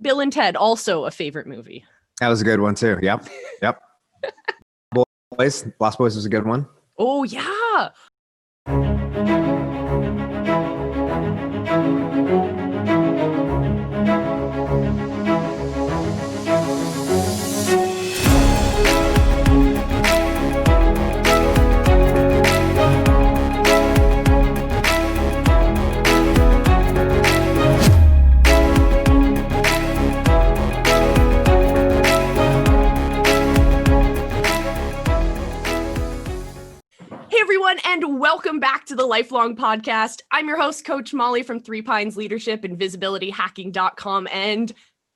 Bill and Ted, also a favorite movie. That was a good one too. Yep. Boys, Lost Boys was a good one. Oh yeah. And welcome back to the Lifelong Podcast. I'm your host, Coach Molle from 3 Pines Leadership and VisibilityHacking.com. And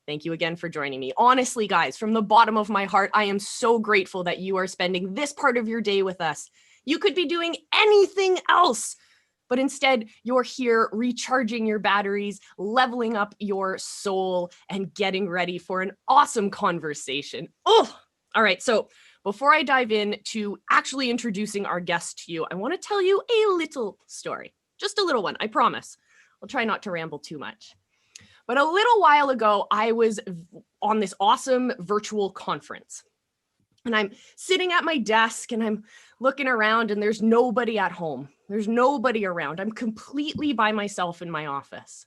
thank you again for joining me. Honestly, guys, from the bottom of my heart, I am so grateful that you are spending this part of your day with us. You could be doing anything else, but instead you're here recharging your batteries, leveling up your soul, and getting ready for an awesome conversation. Oh, all right. So before I dive in to actually introducing our guest to you, I want to tell you a little story. Just a little one, I promise. I'll try not to ramble too much. But a little while ago, I was on this awesome virtual conference. And I'm sitting at my desk and I'm looking around and there's nobody at home. There's nobody around. I'm completely by myself in my office.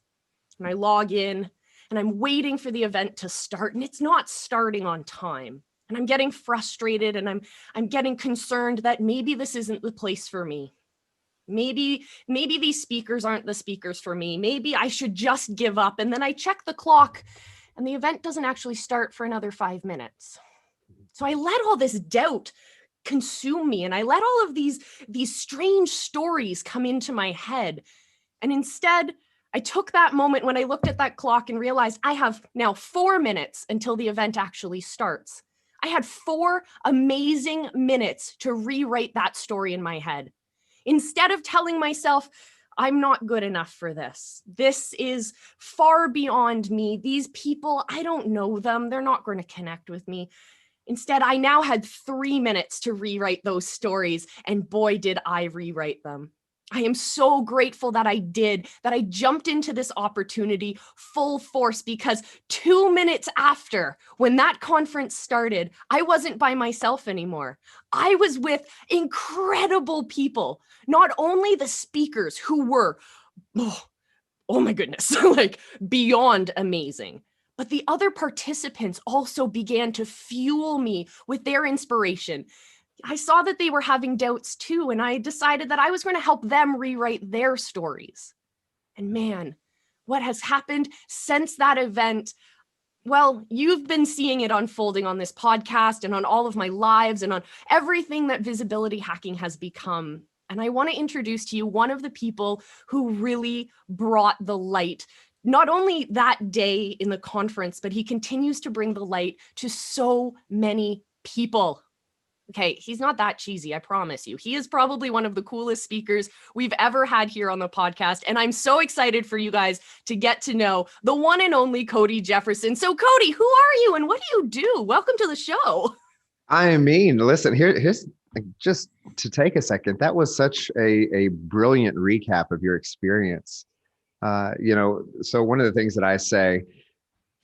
And I log in and I'm waiting for the event to start and it's not starting on time. And I'm getting frustrated and I'm getting concerned that maybe this isn't the place for me. Maybe these speakers aren't the speakers for me. Maybe I should just give up. And then I check the clock and the event doesn't actually start for another 5 minutes. So I let all this doubt consume me and I let all of these strange stories come into my head. And instead, I took that moment when I looked at that clock and realized I have now 4 minutes until the event actually starts. I had 4 amazing minutes to rewrite that story in my head. Instead of telling myself, I'm not good enough for this. This is far beyond me. These people, I don't know them. They're not going to connect with me. Instead, I now had 3 minutes to rewrite those stories, and boy, did I rewrite them. I am so grateful that I did, that I jumped into this opportunity full force because 2 minutes after, when that conference started, I wasn't by myself anymore. I was with incredible people, not only the speakers who were, oh my goodness, like beyond amazing, but the other participants also began to fuel me with their inspiration. I saw that they were having doubts too, and I decided that I was going to help them rewrite their stories. And man, what has happened since that event? Well, you've been seeing it unfolding on this podcast and on all of my lives and on everything that visibility hacking has become. And I want to introduce to you one of the people who really brought the light, not only that day in the conference, but he continues to bring the light to so many people. Okay, he's not that cheesy, I promise you. He is probably one of the coolest speakers we've ever had here on the podcast. And I'm so excited for you guys to get to know the one and only Cody Jefferson. So Cody, who are you and what do you do? Welcome to the show. I mean, listen, here's just to take a second. That was such a brilliant recap of your experience. So one of the things that I say,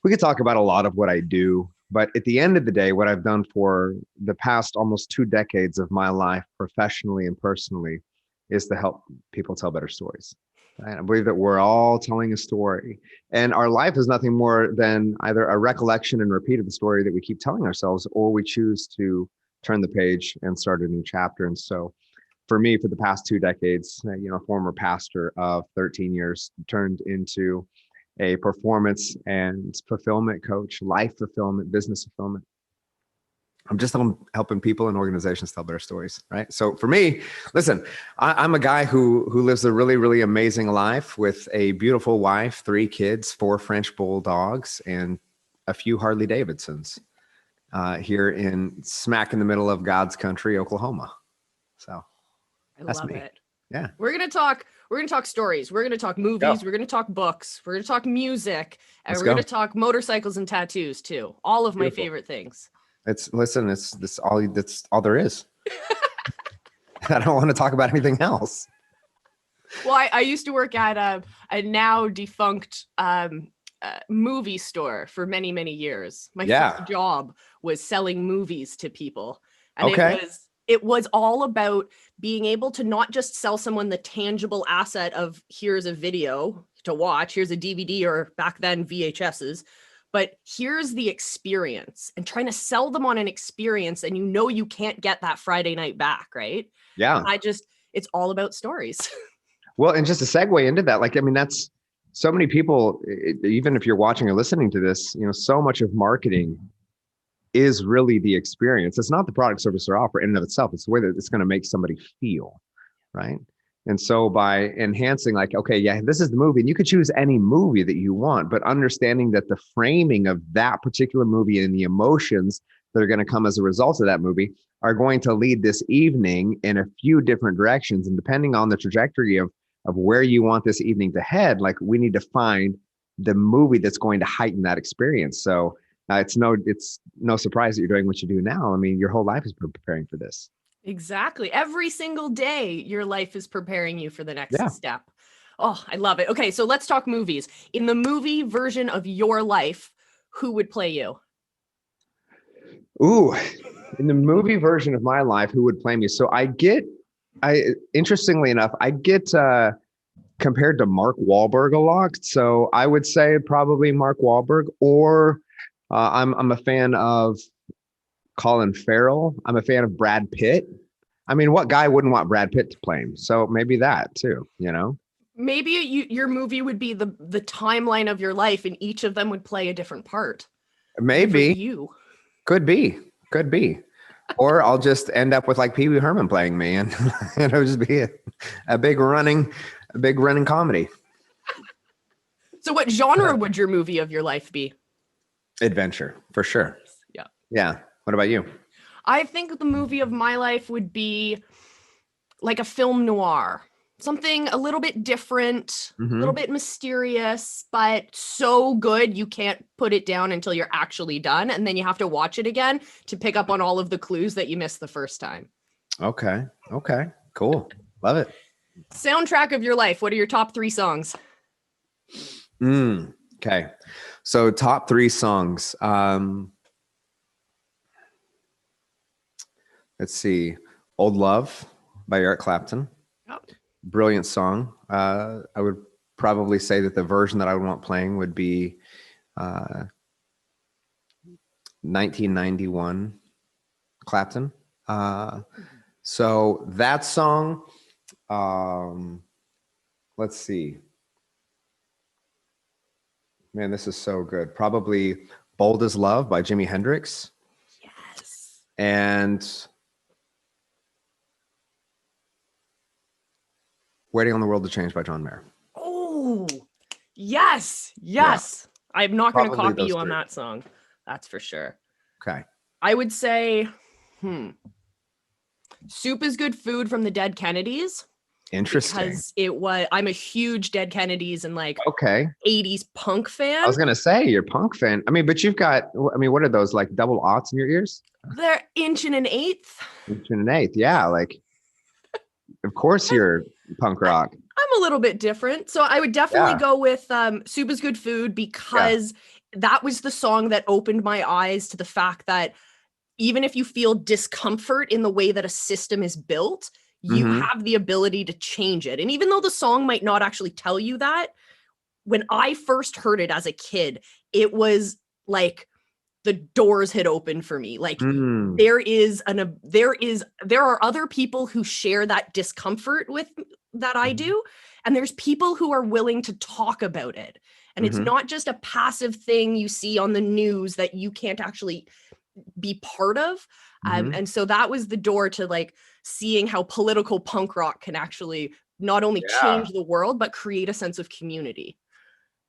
we could talk about a lot of what I do, but at the end of the day, what I've done for the past almost 2 decades of my life, professionally and personally, is to help people tell better stories. Right? I believe that we're all telling a story, and our life is nothing more than either a recollection and repeat of the story that we keep telling ourselves, or we choose to turn the page and start a new chapter. And so for me, for the past 2 decades, former pastor of 13 years, turned into a performance and fulfillment coach, life fulfillment, business fulfillment. I'm just helping people and organizations tell better stories, right? So for me, listen, I'm a guy who lives a really, really amazing life with a beautiful wife, 3 kids, 4 French bulldogs, and a few Harley Davidsons here smack in the middle of God's country, Oklahoma. So that's love me. It. Yeah. We're going to talk stories. We're going to talk movies. We're going to talk books. We're going to talk music. And we're going to talk motorcycles and tattoos too. All of my favorite things. That's all there is. I don't want to talk about anything else. Well, I used to work at a now defunct movie store for many, many years. My Yeah. first job was selling movies to people. And Okay. it was all about being able to not just sell someone the tangible asset of here's a video to watch, here's a DVD, or back then VHSs, but here's the experience, and trying to sell them on an experience. And you can't get that Friday night back, right? Yeah. It's all about stories. Well, and just a segue into that, like, I mean, that's so many people, even if you're watching or listening to this, so much of marketing is really the experience. It's not the product, service, or offer in and of itself. It's the way that it's going to make somebody feel, right? And so by enhancing, like, okay, yeah, this is the movie, and you could choose any movie that you want, but understanding that the framing of that particular movie and the emotions that are going to come as a result of that movie are going to lead this evening in a few different directions. And depending on the trajectory of where you want this evening to head, like, we need to find the movie that's going to heighten that experience. So it's no surprise that you're doing what you do now. I mean, your whole life has been preparing for this. Exactly. Every single day, your life is preparing you for the next Yeah. step. Oh, I love it. Okay, so let's talk movies. In the movie version of your life, who would play you? Ooh, in the movie version of my life, who would play me? So interestingly enough, I get compared to Mark Wahlberg a lot. So I would say probably Mark Wahlberg, or I'm a fan of Colin Farrell. I'm a fan of Brad Pitt. I mean, what guy wouldn't want Brad Pitt to play him? So maybe that too, Maybe your movie would be the timeline of your life, and each of them would play a different part. Maybe. You. Could be. Or I'll just end up with like Pee Wee Herman playing me, and it'll just be a big running comedy. So what genre would your movie of your life be? Adventure, for sure. Yeah. What about you? I think the movie of my life would be like a film noir, something a little bit different, a little bit mysterious, but so good you can't put it down until you're actually done. And then you have to watch it again to pick up on all of the clues that you missed the first time. Okay. Cool. Love it. Soundtrack of your life. What are your top 3 songs? Okay. So top 3 songs. Let's see. Old Love by Eric Clapton. Oh. Brilliant song. I would probably say that the version that I would want playing would be 1991 Clapton. So that song, let's see. Man, this is so good. Probably Bold as Love by Jimi Hendrix. Yes. And Waiting on the World to Change by John Mayer. Oh, yes. Yeah. I'm not going to copy you on that song. That's for sure. Okay. I would say, Soup is Good Food from the Dead Kennedys. Interesting. Because I'm a huge Dead Kennedys and 80s punk fan. I was going to say you're a punk fan. I mean, but you've got, what are those, like double aughts in your ears? They're inch and an eighth. Inch and an eighth. Yeah. Like, of course you're punk rock. I'm a little bit different. So I would definitely go with Soup is Good Food, because that was the song that opened my eyes to the fact that even if you feel discomfort in the way that a system is built, you have the ability to change it. And even though the song might not actually tell you that, when I first heard it as a kid, it was like the doors had opened for me. Like there are other people who share that discomfort with that I do. And there's people who are willing to talk about it. And it's not just a passive thing you see on the news that you can't actually be part of. And so that was the door to seeing how political punk rock can actually not only change the world, but create a sense of community.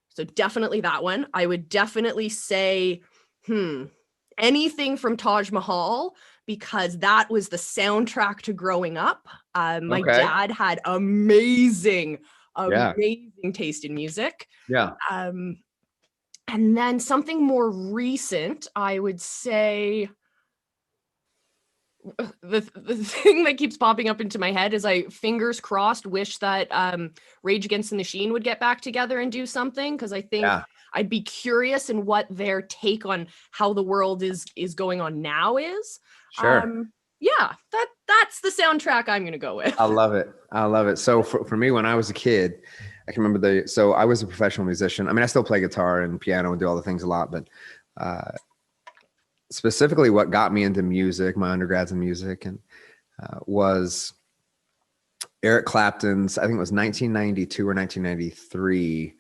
So definitely that one. I would definitely say, anything from Taj Mahal, because that was the soundtrack to growing up. My dad had amazing taste in music. Yeah. And then something more recent, I would say, the thing that keeps popping up into my head is I fingers crossed wish that Rage Against the Machine would get back together and do something, because I think I'd be curious in what their take on how the world is going on now is. Sure. Yeah, that's the soundtrack I'm going to go with. I love it. I love it. So for me, when I was a kid, I can remember so I was a professional musician. I mean, I still play guitar and piano and do all the things a lot, but specifically what got me into music, my undergrads in music, and was Eric Clapton's, I think it was 1992 or 1993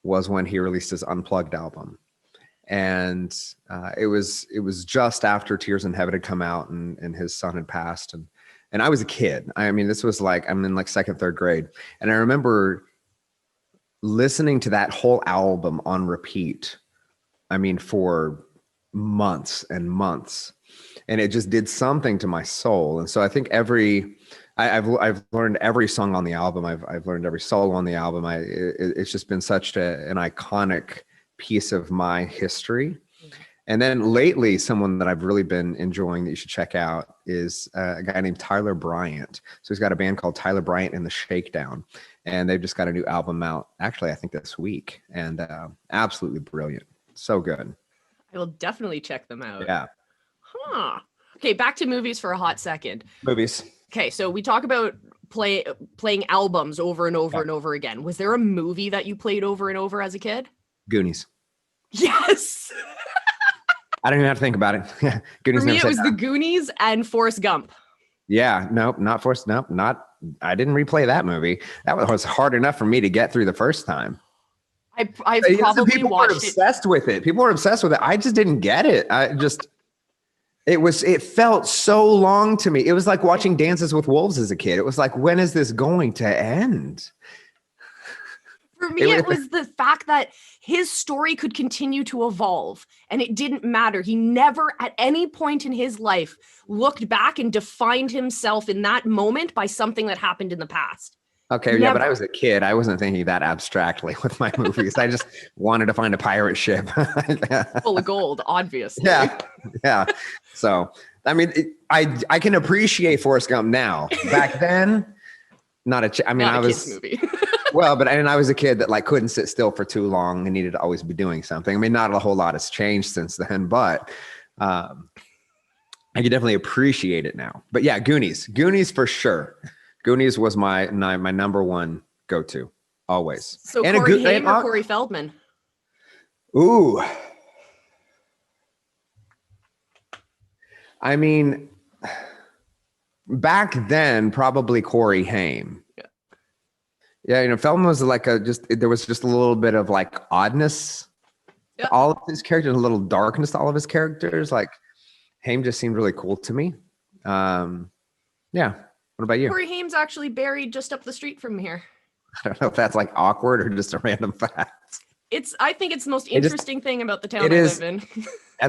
was when he released his Unplugged album. And it was just after Tears in Heaven had come out and his son had passed. And I was a kid. I mean, this was like, I'm in like second, third grade. And I remember listening to that whole album on repeat. I mean, for months and months. And it just did something to my soul. And so I think I've learned every song on the album. I've learned every solo on the album. It's just been such an iconic piece of my history. And then lately, someone that I've really been enjoying that you should check out is a guy named Tyler Bryant. So he's got a band called Tyler Bryant and the Shakedown, and they've just got a new album out, actually, I think this week, and absolutely brilliant. So good. I will definitely check them out. Yeah. Huh. Okay, back to movies for a hot second. Movies. Okay, so we talk about playing albums over and over and over again. Was there a movie that you played over and over as a kid? Goonies. Yes. I don't even have to think about it. Yeah. Goonies. For me, it was the Goonies and Forrest Gump. Yeah, nope, not Forrest. Nope, not. I didn't replay that movie. That was hard enough for me to get through the first time. I've probably people watched were obsessed with it. People were obsessed with it. I just didn't get it. It felt so long to me. It was like watching Dances with Wolves as a kid. It was like, when is this going to end? For me, it was the fact that his story could continue to evolve and it didn't matter. He never at any point in his life looked back and defined himself in that moment by something that happened in the past. Okay, Never. yeah, but I was a kid. I wasn't thinking that abstractly with my movies. I just wanted to find a pirate ship. Full of gold, obviously. Yeah. So, I mean, I can appreciate Forrest Gump now. Back then, not a. I mean, Not I a was kid's movie. well, but I was a kid that like couldn't sit still for too long and needed to always be doing something. I mean, not a whole lot has changed since then, but I can definitely appreciate it now. But yeah, Goonies for sure. Goonies was my number one go-to always. So and Corey Haim or Corey Feldman? Ooh. I mean, back then, probably Corey Haim. Yeah, Feldman was like there was just a little bit of like oddness to all of his characters, a little darkness to all of his characters. Like Haim just seemed really cool to me. Yeah. What about you? Corey Haim's actually buried just up the street from here. I don't know if that's like awkward or just a random fact. I think it's the most interesting thing about the town I live in.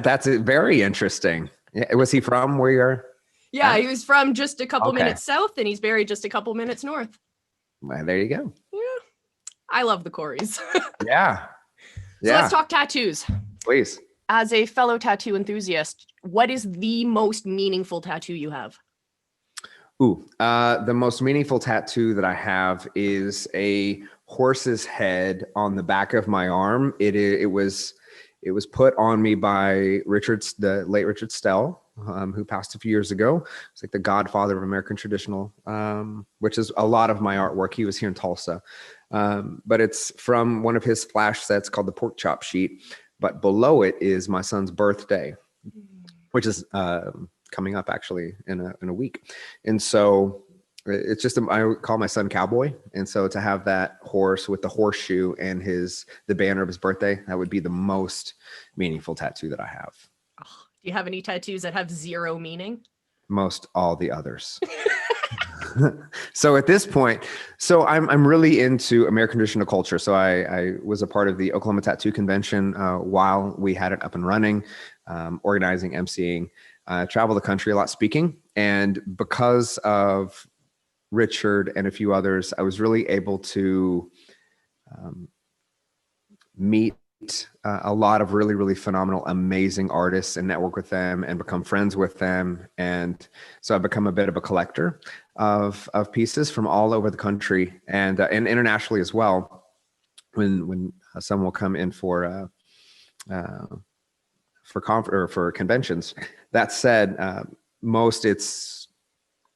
That's very interesting. Yeah, was he from where you're? Yeah, he was from just a couple minutes south, and he's buried just a couple minutes north. Well, there you go. Yeah, I love the Coreys. Yeah. So let's talk tattoos. Please. As a fellow tattoo enthusiast, what is the most meaningful tattoo you have? Ooh, the most meaningful tattoo that I have is a horse's head on the back of my arm. It was put on me by the late Richard Stell, who passed a few years ago. It's like the godfather of American traditional, which is a lot of my artwork. He was here in Tulsa, but it's from one of his flash sets called the Pork Chop Sheet. But below it is my son's birthday, which is coming up actually in a week. And so it's just, I call my son Cowboy. And so to have that horse with the horseshoe and the banner of his birthday, that would be the most meaningful tattoo that I have. Oh, do you have any tattoos that have zero meaning? Most all the others. So at this point, I'm really into American traditional culture. So I was a part of the Oklahoma Tattoo Convention while we had it up and running, organizing, emceeing. I travel the country a lot speaking. And because of Richard and a few others, I was really able to meet a lot of really, really phenomenal, amazing artists and network with them and become friends with them. And so I've become a bit of a collector of pieces from all over the country and internationally as well. When Some will come in for conventions. That said, most it's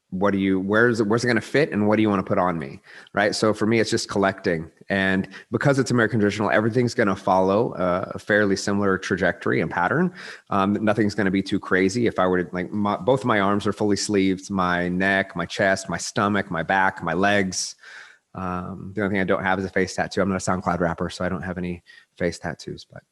where's it going to fit and what do you want to put on me, right? So for me, it's just collecting, and because it's American traditional, everything's going to follow a fairly similar trajectory and pattern. Nothing's going to be too crazy. If I were to both of my arms are fully sleeved, my neck, my chest, my stomach, my back, my legs. The only thing I don't have is a face tattoo. I'm not a SoundCloud rapper, so I don't have any face tattoos, but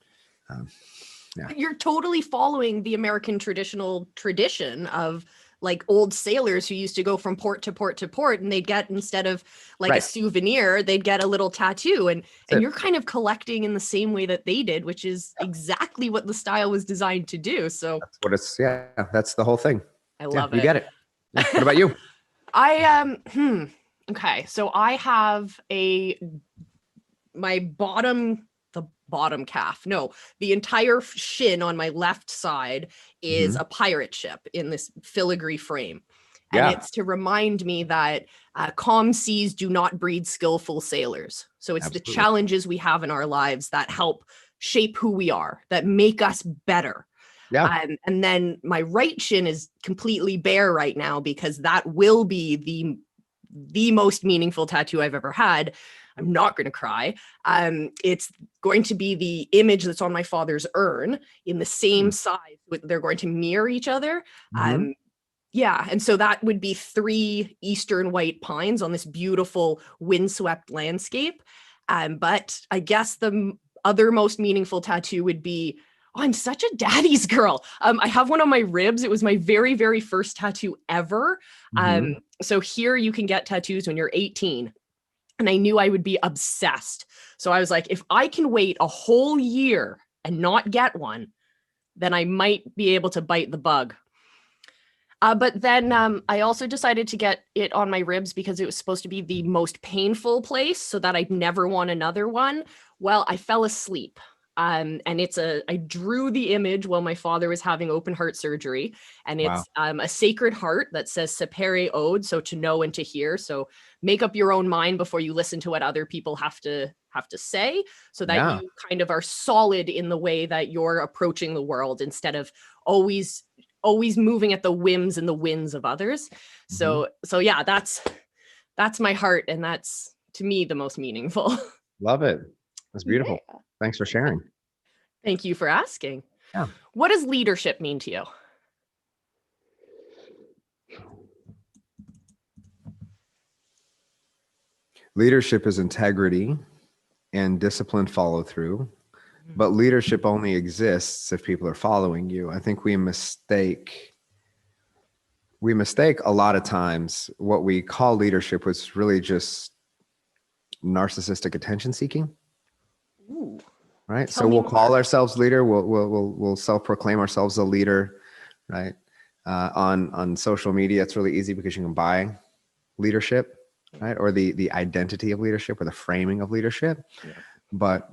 yeah. You're totally following the American traditional tradition of like old sailors who used to go from port to port to port, and they'd get, instead of like Right. a souvenir, they'd get a little tattoo, and you're kind of collecting in the same way that they did, which is exactly what the style was designed to do. So that's what it's, yeah, that's the whole thing. I love it. You get it. Yeah. What about you? Okay, so I have my bottom calf. No, the entire shin on my left side is a pirate ship in this filigree frame. And it's to remind me that calm seas do not breed skillful sailors. So it's Absolutely. the challenges we have in our lives that help shape who we are, that make us better. Yeah. And then my right shin is completely bare right now because that will be the most meaningful tattoo I've ever had. I'm not going to cry. It's going to be the image that's on my father's urn in the same size. They're going to mirror each other. Yeah. And so that would be 3 eastern white pines on this beautiful windswept landscape. But I guess the other most meaningful tattoo would be, I'm such a daddy's girl. I have one on my ribs. It was my very, very first tattoo ever. So here you can get tattoos when you're 18. And I knew I would be obsessed. So I was like, if I can wait a whole year and not get one, then I might be able to bite the bug. But then I also decided to get it on my ribs because it was supposed to be the most painful place so that I'd never want another one. Well, I fell asleep. And I drew the image while my father was having open heart surgery, and it's a sacred heart that says sapere ode, so to know and to hear. So make up your own mind before you listen to what other people have to say, so that you kind of are solid in the way that you're approaching the world instead of always moving at the whims and the winds of others. So yeah, that's my heart, and that's to me the most meaningful. Love it. That's beautiful. Yeah. Thanks for sharing. Thank you for asking. Yeah. What does leadership mean to you? Leadership is integrity and disciplined follow through, but leadership only exists if people are following you. I think we mistake a lot of times what we call leadership was really just narcissistic attention seeking. Ooh. Right. So we'll call ourselves leader. We'll self-proclaim ourselves a leader, right? On social media, it's really easy because you can buy leadership, right? Or the identity of leadership or the framing of leadership. Yeah. But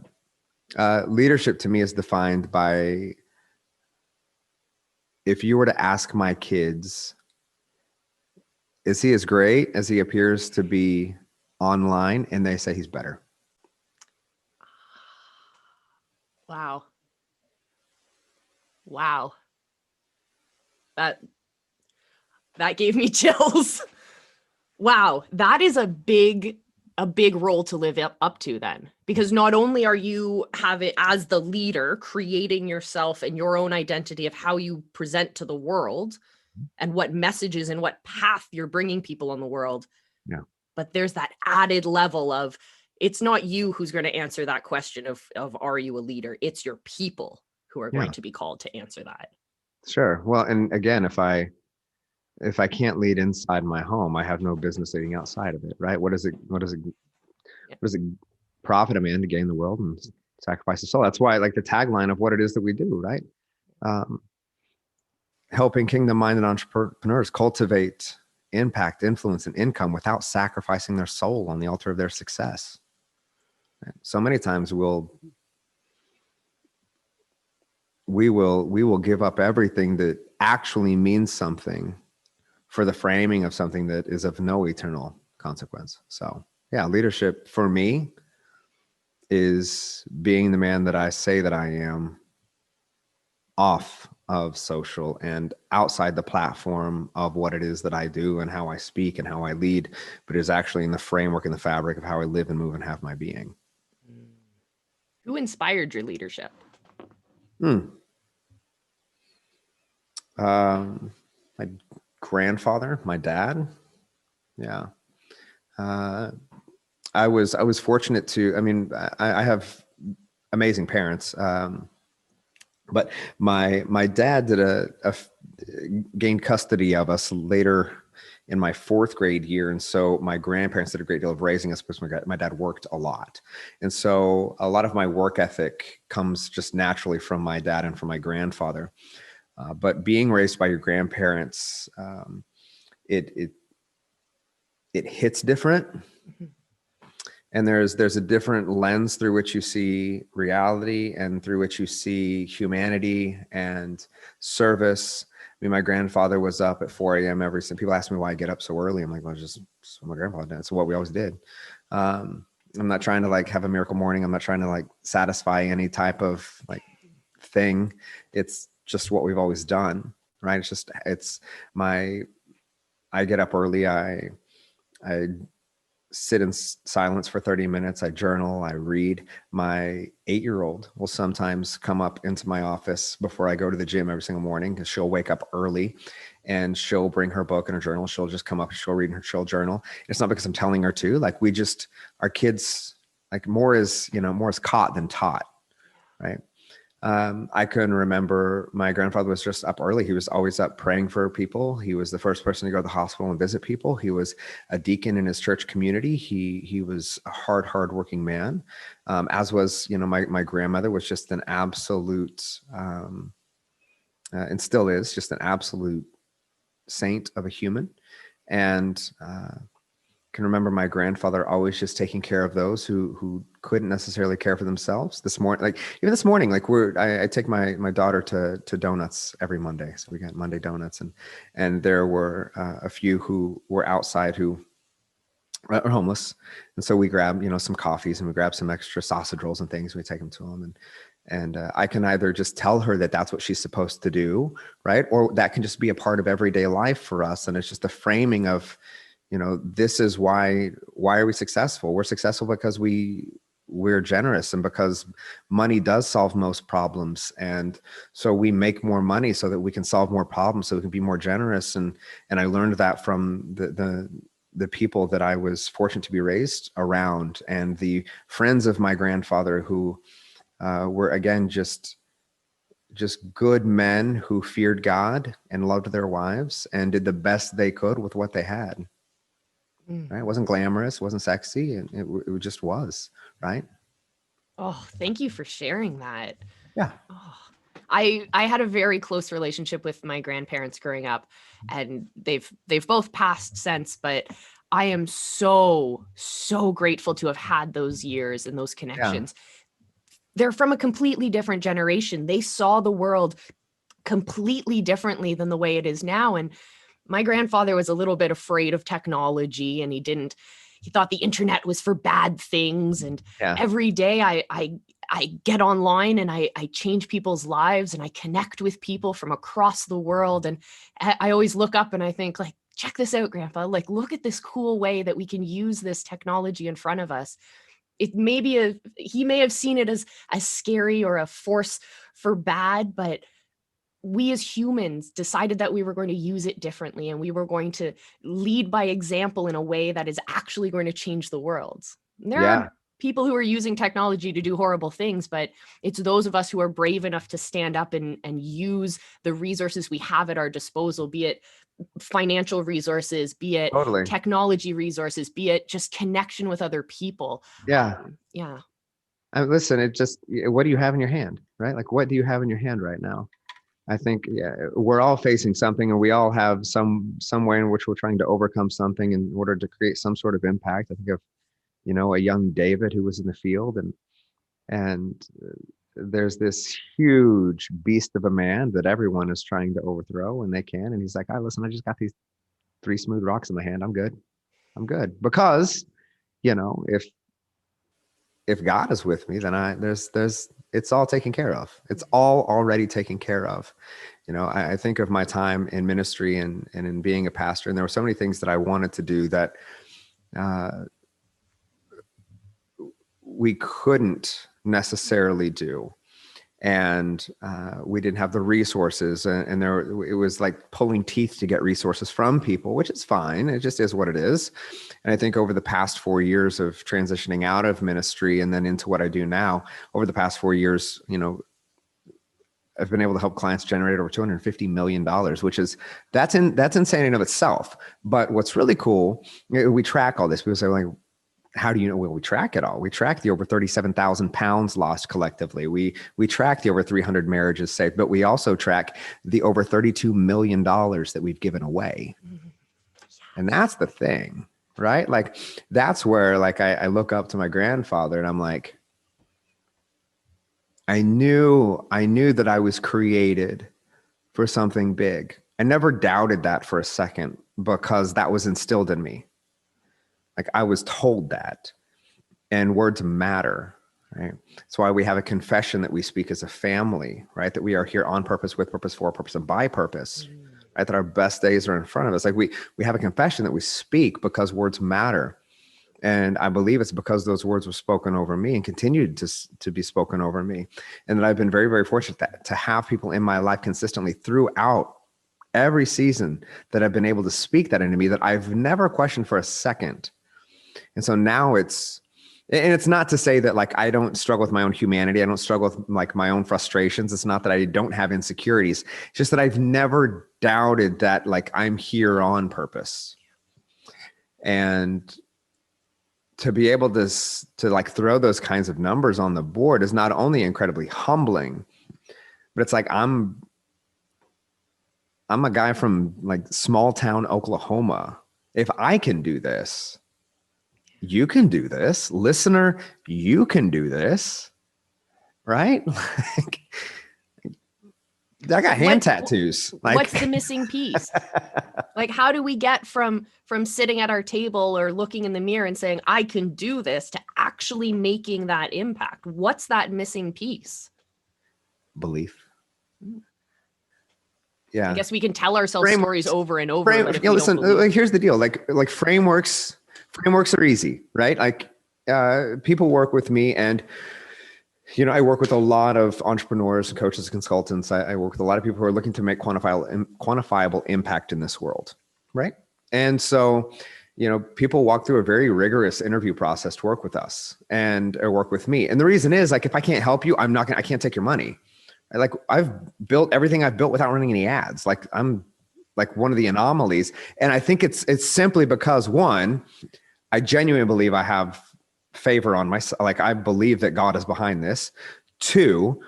leadership to me is defined by, if you were to ask my kids, is he as great as he appears to be online? And they say he's better. Wow. That gave me chills. Wow. That is a big role to live up to then, because not only are you have it as the leader, creating yourself and your own identity of how you present to the world and what messages and what path you're bringing people on the world. Yeah. But there's that added level of, it's not you who's going to answer that question of are you a leader? It's your people who are going to be called to answer that. Sure. Well, and again, if I can't lead inside my home, I have no business leading outside of it, right? What does it profit a man to gain the world and sacrifice his soul? That's why I like the tagline of what it is that we do, right? Helping kingdom-minded entrepreneurs cultivate impact, influence, and income without sacrificing their soul on the altar of their success. Right? So many times we will give up everything that actually means something for the framing of something that is of no eternal consequence. So yeah, leadership for me is being the man that I say that I am off of social and outside the platform of what it is that I do and how I speak and how I lead, but is actually in the framework and the fabric of how I live and move and have my being. Who inspired your leadership? My grandfather, my dad. Yeah. I was fortunate to, I mean, I have amazing parents. But my dad gained custody of us later in my fourth grade year. And so my grandparents did a great deal of raising us because my dad worked a lot. And so a lot of my work ethic comes just naturally from my dad and from my grandfather. But being raised by your grandparents, it hits different. Mm-hmm. And there's a different lens through which you see reality and through which you see humanity and service. I mean, my grandfather was up at 4 a.m. every single. People ask me why I get up so early. I'm like, well, just my grandfather did. It's what we always did. I'm not trying to like have a miracle morning. I'm not trying to like satisfy any type of like thing. It's just what we've always done, right? I get up early. I sit in silence for 30 minutes. I journal, I read. My 8-year-old will sometimes come up into my office before I go to the gym every single morning because she'll wake up early and she'll bring her book and her journal. She'll just come up and she'll read in her journal. It's not because I'm telling her to, like our kids, like more is caught than taught, right? I can remember my grandfather was just up early. He was always up praying for people. He was the first person to go to the hospital and visit people. He was a deacon in his church community. He was a hardworking man, as was, my grandmother was just an absolute, and still is just an absolute saint of a human. And can remember my grandfather always just taking care of those who couldn't necessarily care for themselves. This morning, I take my daughter to donuts every Monday. So we got Monday donuts, and there were a few who were outside who are homeless, and so we grab some coffees and we grab some extra sausage rolls and things. And we take them to them, and I can either just tell her that that's what she's supposed to do, right, or that can just be a part of everyday life for us, and it's just a framing of. This is why are we successful? We're successful because we're generous and because money does solve most problems. And so we make more money so that we can solve more problems, so we can be more generous. And I learned that from the people that I was fortunate to be raised around and the friends of my grandfather who were, again, just good men who feared God and loved their wives and did the best they could with what they had. Right? It wasn't glamorous, wasn't sexy, and it just was, right? Oh, thank you for sharing that. Yeah. Oh, I had a very close relationship with my grandparents growing up, and they've both passed since, but I am so grateful to have had those years and those connections. Yeah. They're from a completely different generation. They saw the world completely differently than the way it is now. And my grandfather was a little bit afraid of technology, and he thought the internet was for bad things. And every day I get online and I change people's lives and I connect with people from across the world. And I always look up and I think, like, check this out, Grandpa, like, look at this cool way that we can use this technology in front of us. It may be he may have seen it as scary or a force for bad, but we as humans decided that we were going to use it differently, and we were going to lead by example in a way that is actually going to change the world. And there are people who are using technology to do horrible things, but it's those of us who are brave enough to stand up and use the resources we have at our disposal, be it financial resources, be it technology resources, be it just connection with other people. Yeah. Listen, what do you have in your hand, right? Like, what do you have in your hand right now? I think we're all facing something, and we all have some way in which we're trying to overcome something in order to create some sort of impact. I think of, a young David who was in the field, and there's this huge beast of a man that everyone is trying to overthrow, and they can. And he's like, listen, I just got these 3 smooth rocks in my hand. I'm good. Because, if if God is with me, then it's all taken care of. It's all already taken care of. I think of my time in ministry and in being a pastor, and there were so many things that I wanted to do that we couldn't necessarily do. And we didn't have the resources, and it was like pulling teeth to get resources from people, which is fine. It just is what it is. And I think over the past 4 years of transitioning out of ministry and then into what I do now, over the past 4 years, I've been able to help clients generate over $250 million, which is, that's insane in and of itself. But what's really cool, we track all this. People say, like, how do you know? Well, we track it all. We track the over 37,000 pounds lost collectively. We track the over 300 marriages saved, but we also track the over $32 million that we've given away. And that's the thing, right? Like, that's where, like, I look up to my grandfather and I'm like, I knew that I was created for something big. I never doubted that for a second, because that was instilled in me. Like, I was told that, and words matter, right? That's why we have a confession that we speak as a family, right? That we are here on purpose, with purpose, for purpose, and by purpose, right? That our best days are in front of us. Like, we have a confession that we speak because words matter. And I believe it's because those words were spoken over me and continued to be spoken over me. And that I've been very, very fortunate to have people in my life consistently throughout every season that I've been able to speak that into me, that I've never questioned for a second. And so now it's not to say that, like, I don't struggle with my own humanity. I don't struggle with, like, my own frustrations. It's not that I don't have insecurities. It's just that I've never doubted that, like, I'm here on purpose. And to be able to like throw those kinds of numbers on the board is not only incredibly humbling, but it's like, I'm a guy from, like, small town Oklahoma. If I can do this, you can do this. Listener, you can do this, right? Like, I got hand tattoos. Like, what's the missing piece? Like, how do we get from sitting at our table or looking in the mirror and saying, I can do this, to actually making that impact? What's that missing piece? Belief. Yeah. I guess we can tell ourselves stories over and over. Listen, like, here's the deal. Like frameworks are easy, right? Like, people work with me, and, I work with a lot of entrepreneurs and coaches and consultants. I work with a lot of people who are looking to make quantifiable impact in this world, right? And so, people walk through a very rigorous interview process to work with us or work with me. And the reason is, like, if I can't help you, I can't take your money. Like, I've built everything I've built without running any ads. Like, I'm, like, one of the anomalies. And I think it's simply because, one, I genuinely believe I have favor on myself. Like, I believe that God is behind this. Two,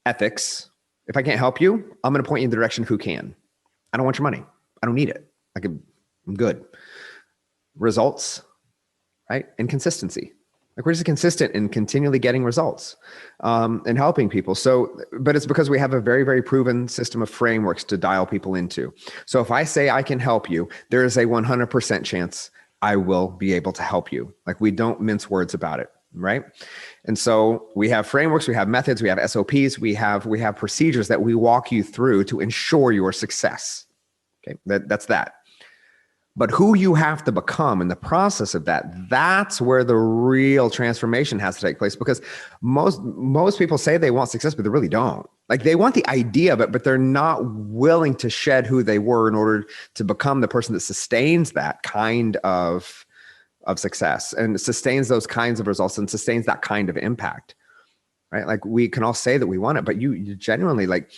ethics. If I can't help you, I'm going to point you in the direction of who can. I don't want your money. I don't need it. I'm good. Results, right? And consistency. Like, we're just consistent in continually getting results, and helping people. So, but it's because we have a very, very proven system of frameworks to dial people into. So if I say I can help you, there is a 100% chance I will be able to help you. Like, we don't mince words about it, right? And so we have frameworks, we have methods, we have SOPs, we have procedures that we walk you through to ensure your success. Okay, that's that. But who you have to become in the process of that's where the real transformation has to take place, because most people say they want success, but they really don't. Like, they want the idea, but they're not willing to shed who they were in order to become the person that sustains that kind of success and sustains those kinds of results and sustains that kind of impact, right? Like, we can all say that we want it, but you genuinely, like,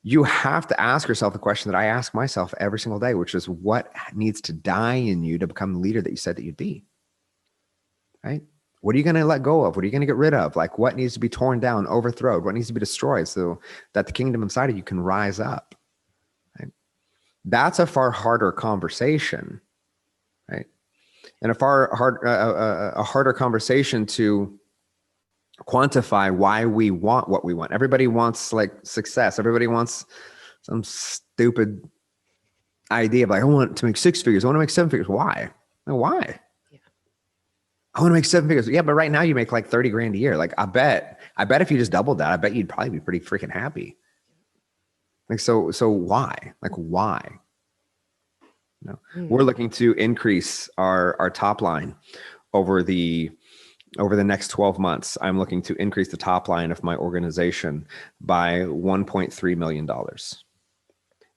you have to ask yourself the question that I ask myself every single day, which is, what needs to die in you to become the leader that you said that you'd be, right? What are you going to let go of? What are you going to get rid of? Like, what needs to be torn down, overthrown? What needs to be destroyed so that the kingdom inside of you can rise up, right? That's a far harder conversation, right? And a harder conversation to quantify why we want what we want. Everybody wants, like, success. Everybody wants some stupid idea of, like, I want to make 6 figures. I want to make 7 figures. Why? Why? Yeah. I want to make 7 figures. Yeah, but right now you make like 30 grand a year. Like I bet if you just doubled that, I bet you'd probably be pretty freaking happy. Like, so why? Like, why? No, we're looking to increase our top line over the next 12 months. I'm looking to increase the top line of my organization by $1.3 million.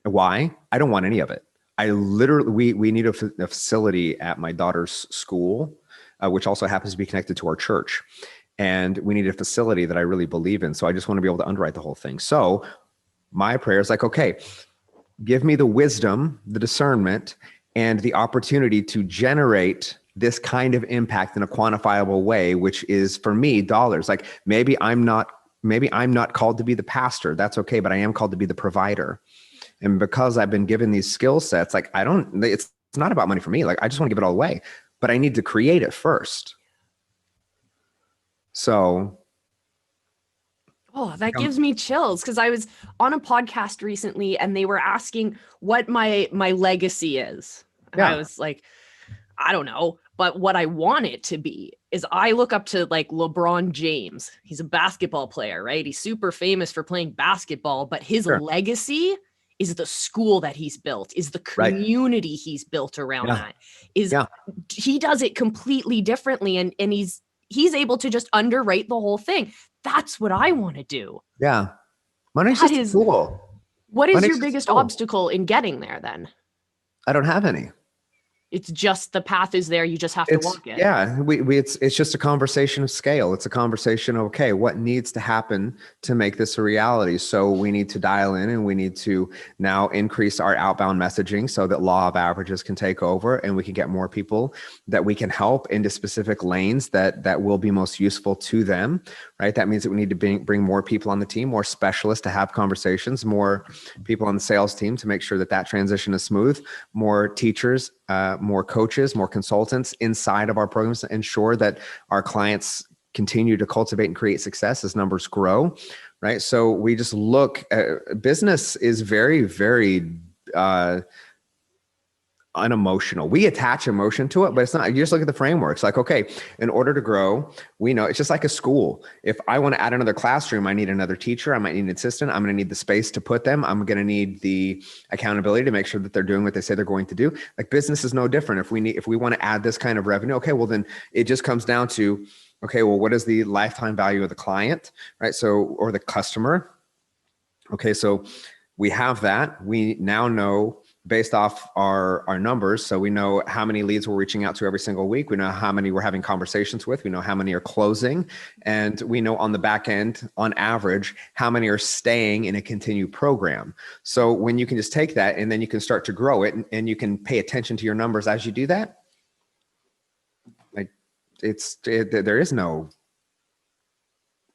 Why? I don't want any of it. I literally, we need a facility at my daughter's school, which also happens to be connected to our church. And we need a facility that I really believe in. So I just want to be able to underwrite the whole thing. So my prayer is like, okay, give me the wisdom, the discernment, and the opportunity to generate this kind of impact in a quantifiable way, which is for me dollars. Like maybe I'm not called to be the pastor. That's okay, but I am called to be the provider. And because I've been given these skill sets, like it's not about money for me. Like I just want to give it all away, but I need to create it first. So. Oh, that gives me chills, because I was on a podcast recently and they were asking what my legacy is. And I was like, I don't know, but what I want it to be is I look up to like LeBron James. He's a basketball player, right? He's super famous for playing basketball, but his legacy is the school that he's built, is the community he's built around that. He does it completely differently, and he's able to just underwrite the whole thing. That's what I want to do. Yeah. Money's just cool. What is your biggest obstacle in getting there then? I don't have any. It's just the path is there. You just have to walk it. Yeah. It's just a conversation of scale. It's a conversation of, okay, what needs to happen to make this a reality? So we need to dial in, and we need to now increase our outbound messaging so that law of averages can take over, and we can get more people that we can help into specific lanes that will be most useful to them, right? That means that we need to bring more people on the team, more specialists to have conversations, more people on the sales team to make sure that transition is smooth, more teachers, more coaches, more consultants inside of our programs to ensure that our clients continue to cultivate and create success as numbers grow, right? So we just look at business is very, very unemotional. We attach emotion to it, but it's not. You just look at the frameworks. Like, okay, in order to grow, we know it's just like a school. If I want to add another classroom, I need another teacher. I might need an assistant. I'm going to need the space to put them. I'm going to need the accountability to make sure that they're doing what they say they're going to do. Like business is no different. If we want to add this kind of revenue, okay, well then it just comes down to, okay, well, what is the lifetime value of the client, right? So, or the customer. Okay, so we have that. We now know based off our numbers. So we know how many leads we're reaching out to every single week. We know how many we're having conversations with. We know how many are closing. And we know on the back end, on average, how many are staying in a continued program. So when you can just take that and then you can start to grow it, and you can pay attention to your numbers as you do that, like there is no,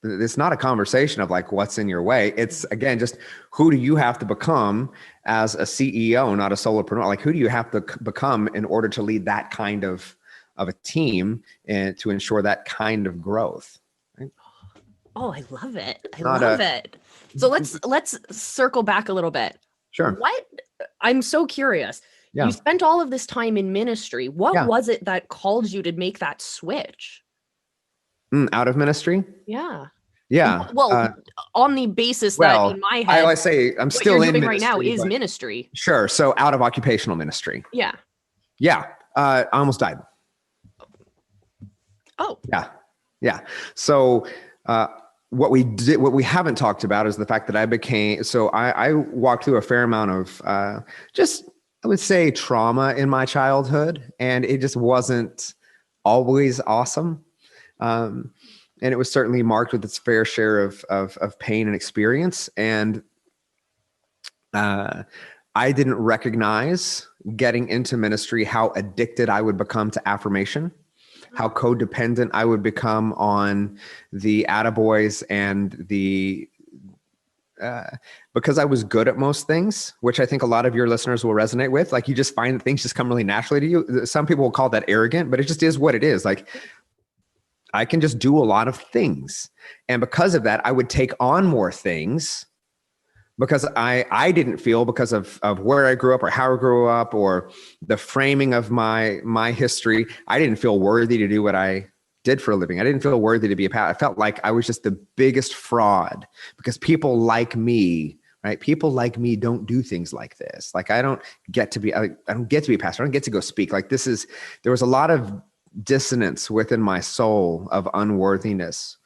it's not a conversation of like what's in your way. It's again, just who do you have to become as a CEO, not a solopreneur? Like who do you have to become in order to lead that kind of a team and to ensure that kind of growth? Right? Oh, I love it. I love it. So let's circle back a little bit. Sure. I'm so curious. Yeah. You spent all of this time in ministry. What was it that called you to make that switch? Out of ministry? Yeah. Yeah. Well, on the basis that in my head, I say I'm still in ministry right now is ministry. Sure. So out of occupational ministry. Yeah. Yeah. I almost died. Oh. Yeah. Yeah. So what we haven't talked about is the fact that I walked through a fair amount of I would say trauma in my childhood, and it just wasn't always awesome. And it was certainly marked with its fair share of pain and experience. And I didn't recognize getting into ministry how addicted I would become to affirmation, how codependent I would become on the attaboys and because I was good at most things, which I think a lot of your listeners will resonate with. Like you just find that things just come really naturally to you. Some people will call that arrogant, but it just is what it is. Like I can just do a lot of things. And because of that, I would take on more things because I didn't feel, because of where I grew up or how I grew up or the framing of my history, I didn't feel worthy to do what I did for a living. I didn't feel worthy to be a pastor. I felt like I was just the biggest fraud because people like me, right? People like me don't do things like this. Like I don't get to be a pastor. I don't get to go speak. Like there was a lot of dissonance within my soul of unworthiness.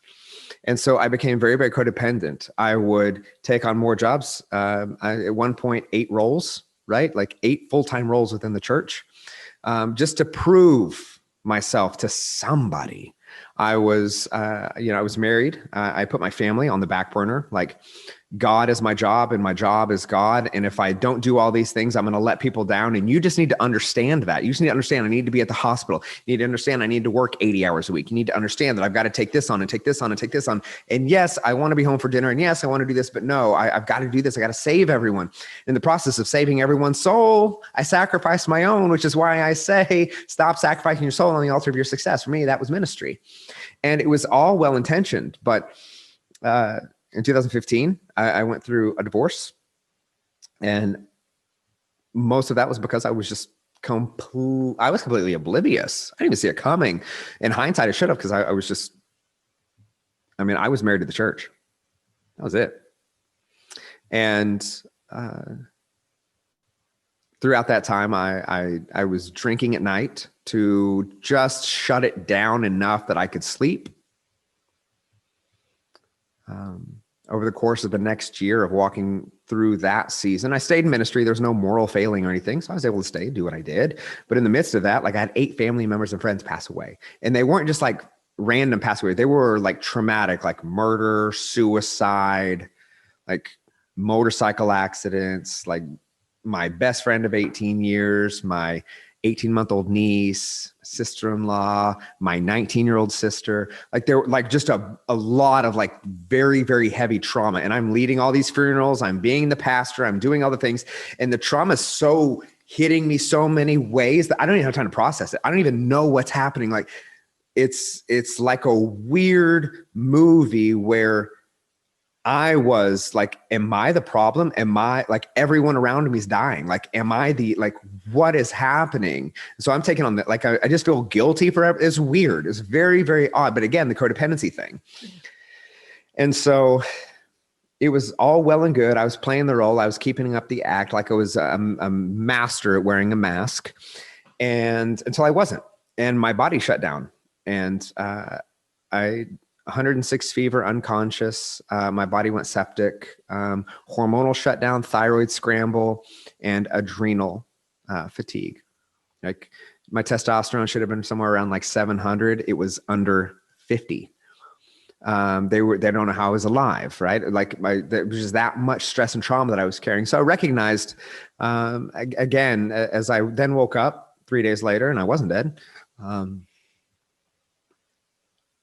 And so I became very, very codependent. I would take on more jobs. At one point, 8 roles, right? Like 8 full-time roles within the church, just to prove myself to somebody. I was married. I put my family on the back burner. Like God is my job and my job is God. And if I don't do all these things, I'm going to let people down. And you just need to understand that. You just need to understand I need to be at the hospital. You need to understand I need to work 80 hours a week. You need to understand that I've got to take this on and take this on and take this on. And yes, I want to be home for dinner. And yes, I want to do this, but no, I've got to do this. I got to save everyone. In the process of saving everyone's soul, I sacrificed my own, which is why I say stop sacrificing your soul on the altar of your success. For me, that was ministry. And it was all well-intentioned, but in 2015, I went through a divorce, and most of that was because I was just completely oblivious. I didn't even see it coming. In hindsight, I should have, because I was married to the church. That was it. And throughout that time, I was drinking at night to just shut it down enough that I could sleep. Over the course of the next year of walking through that season, I stayed in ministry. There's no moral failing or anything. So I was able to stay, do what I did. But in the midst of that, like I had 8 family members and friends pass away. And they weren't just like random pass away. They were like traumatic, like murder, suicide, like motorcycle accidents, like my best friend of 18 years, my 18-month-old niece, sister-in-law, my 19-year-old sister. Like there were like just a lot of like very, very heavy trauma. And I'm leading all these funerals. I'm being the pastor. I'm doing all the things. And the trauma is so hitting me so many ways that I don't even have time to process it. I don't even know what's happening. Like it's like a weird movie where I was like, am I the problem? Am I like everyone around me is dying? Like, am I what is happening? So I'm taking on that. Like, I just feel guilty for it. It's weird. It's very, very odd. But again, the codependency thing. And so it was all well and good. I was playing the role. I was keeping up the act. Like I was a master at wearing a mask, and until I wasn't, and my body shut down, and 106 fever, unconscious. My body went septic, hormonal shutdown, thyroid scramble, and adrenal fatigue. Like my testosterone should have been somewhere around like 700. It was under 50. They don't know how I was alive, right? Like there was just that much stress and trauma that I was carrying. So I recognized, again, as I then woke up 3 days later and I wasn't dead.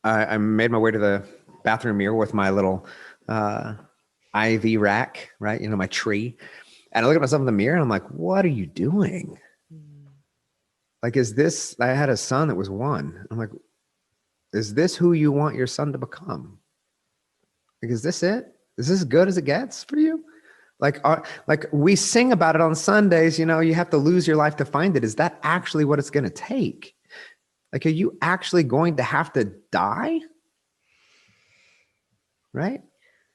I made my way to the bathroom mirror with my little IV rack, right? My tree. And I look at myself in the mirror and I'm like, what are you doing? Like, I had a son that was 1. I'm like, is this who you want your son to become? Like, is this it? Is this as good as it gets for you? Like we sing about it on Sundays, you have to lose your life to find it. Is that actually what it's going to take? Like, are you actually going to have to die? Right?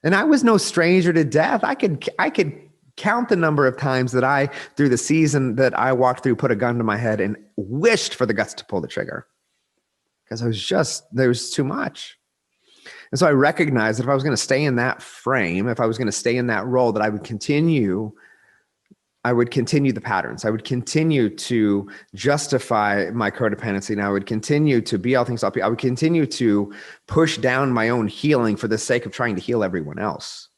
And I was no stranger to death. I could count the number of times that through the season that I walked through, put a gun to my head and wished for the guts to pull the trigger. Because there was too much. And so I recognized that if I was going to stay in that frame, if I was going to stay in that role, that I would continue the patterns. I would continue to justify my codependency. And I would continue to be all things to all people. I would continue to push down my own healing for the sake of trying to heal everyone else.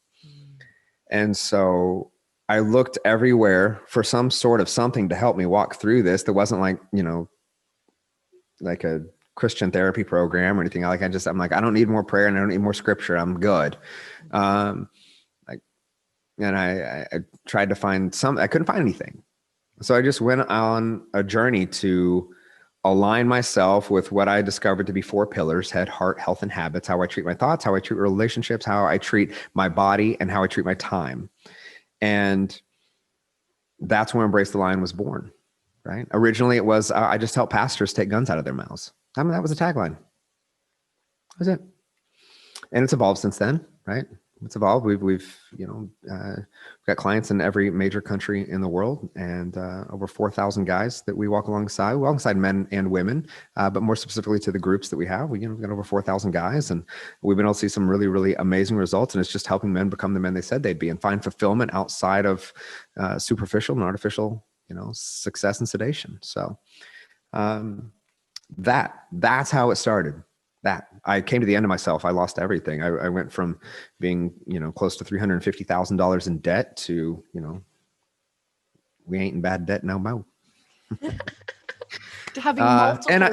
And so I looked everywhere for some sort of something to help me walk through this. That wasn't like, like a Christian therapy program or anything. I'm like, I don't need more prayer and I don't need more scripture. I'm good. And I tried to find I couldn't find anything. So I just went on a journey to align myself with what I discovered to be 4 pillars: head, heart, health, and habits, how I treat my thoughts, how I treat relationships, how I treat my body, and how I treat my time. And that's where Embrace the Lion was born, right? Originally it was, I just help pastors take guns out of their mouths. I mean, that was the tagline. That was it. And it's evolved since then, right? It's evolved. We've got clients in every major country in the world, and over 4,000 guys that we walk alongside men and women, but more specifically to the groups that we have. We've got over 4,000 guys, and we've been able to see some really, really amazing results. And it's just helping men become the men they said they'd be and find fulfillment outside of superficial and artificial, success and sedation. So that's how it started. That I came to the end of myself. I lost everything. I went from being, close to $350,000 in debt to, we ain't in bad debt no more. To having multiple and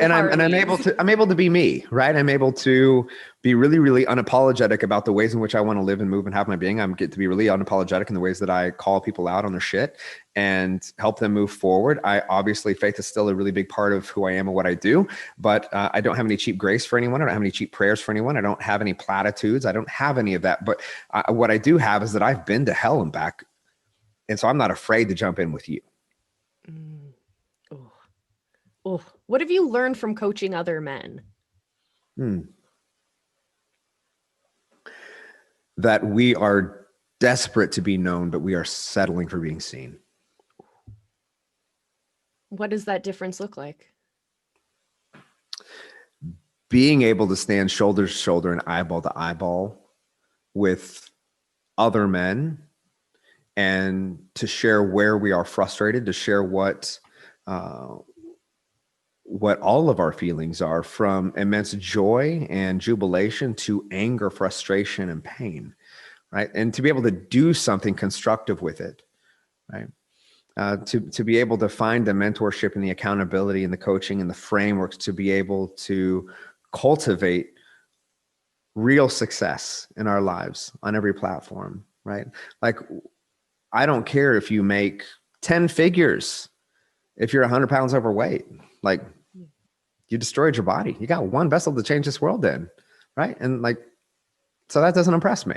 I'm able to be me, right? I'm able to be really, really unapologetic about the ways in which I want to live and move and have my being. I get to be really unapologetic in the ways that I call people out on their shit and help them move forward. Obviously, faith is still a really big part of who I am and what I do, but I don't have any cheap grace for anyone. I don't have any cheap prayers for anyone. I don't have any platitudes. I don't have any of that. But what I do have is that I've been to hell and back. And so I'm not afraid to jump in with you. Oh, what have you learned from coaching other men? That we are desperate to be known, but we are settling for being seen. What does that difference look like? Being able to stand shoulder to shoulder and eyeball to eyeball with other men and to share where we are frustrated, to share what all of our feelings are, from immense joy and jubilation to anger, frustration, and pain, right? And to be able to do something constructive with it, right? To be able to find the mentorship and the accountability and the coaching and the frameworks to be able to cultivate real success in our lives on every platform, right? Like, I don't care if you make 10 figures, if you're 100 pounds overweight, like, you destroyed your body. You got one vessel to change this world in, right? And so that doesn't impress me,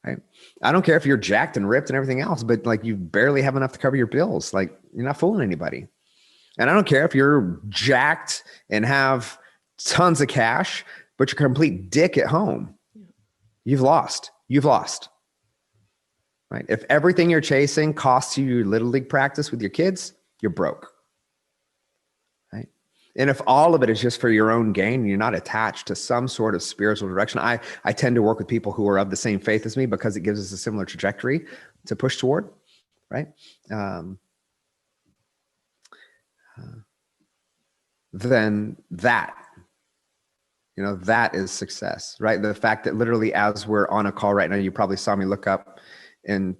right? I don't care if you're jacked and ripped and everything else, but you barely have enough to cover your bills. Like, you're not fooling anybody. And I don't care if you're jacked and have tons of cash, but you're a complete dick at home. You've lost, right? If everything you're chasing costs you your little league practice with your kids, you're broke. And if all of it is just for your own gain, and you're not attached to some sort of spiritual direction, I tend to work with people who are of the same faith as me because it gives us a similar trajectory to push toward, right? Then that is success, right? The fact that literally as we're on a call right now, you probably saw me look up and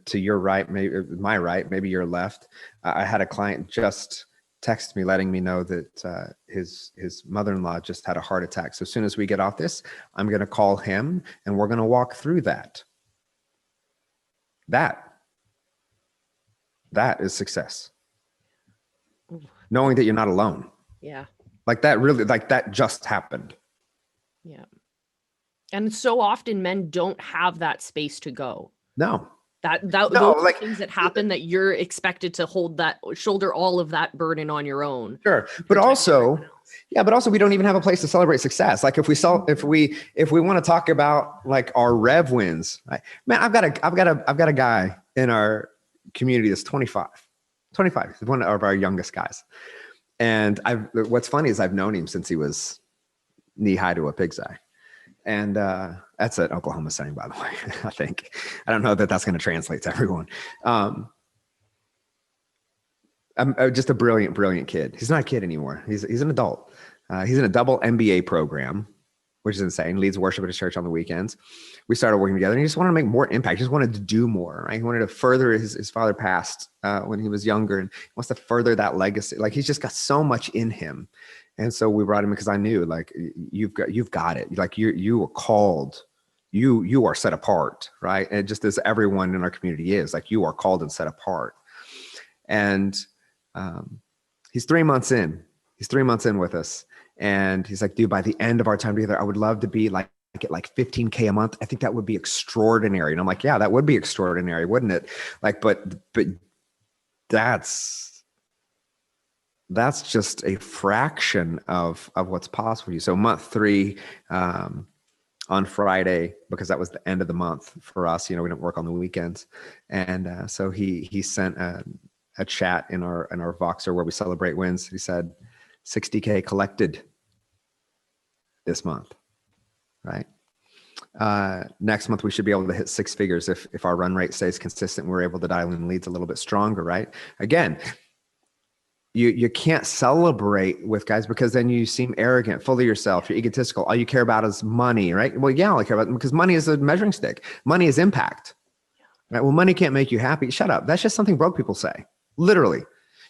to your right, maybe my right, maybe your left. I had a client just text me letting me know that his mother-in-law just had a heart attack. So as soon as we get off this, I'm going to call him and we're going to walk through that. That is success. Knowing that you're not alone. Yeah. That just happened. Yeah. And so often men don't have that space to go. No. Those are things that happen that you're expected to shoulder all of that burden on your own. Sure. But also we don't even have a place to celebrate success. Like if we want to talk about our rev wins, right? Man, I've got a guy in our community that's 25. He's one of our youngest guys. And what's funny is I've known him since he was knee high to a pig's eye. And that's an Oklahoma saying, by the way. I think I don't know that that's going to translate to everyone. I'm just a brilliant kid. He's not a kid anymore. He's an adult. He's in a double MBA program, which is insane. Leads worship at his church on the weekends. We started working together, and he just wanted to make more impact. He just wanted to do more. Right? He wanted to further his father passed when he was younger, and he wants to further that legacy. Like, he's just got so much in him. And so we brought him because I knew, you've got it. Like, you were called, you are set apart, right? And just as everyone in our community is, you are called and set apart. And he's 3 months in. He's 3 months in with us, and he's like, dude, by the end of our time together, I would love to be like at like 15K a month, I think that would be extraordinary. And I'm like, yeah, that would be extraordinary, wouldn't it? Like, but that's just a fraction of what's possible for you. So month 3, on Friday, because that was the end of the month for us, we didn't work on the weekends. And so he sent a chat in our Voxer where we celebrate wins. He said 60K collected this month, right? Next month we should be able to hit 6 figures if our run rate stays consistent. We're able to dial in leads a little bit stronger, right? Again, you can't celebrate with guys because then you seem arrogant, full of yourself, you're egotistical. All you care about is money, right? Well, yeah, all I care about, because money is a measuring stick. Money is impact, right? Well, money can't make you happy. Shut up. That's just something broke people say. Literally.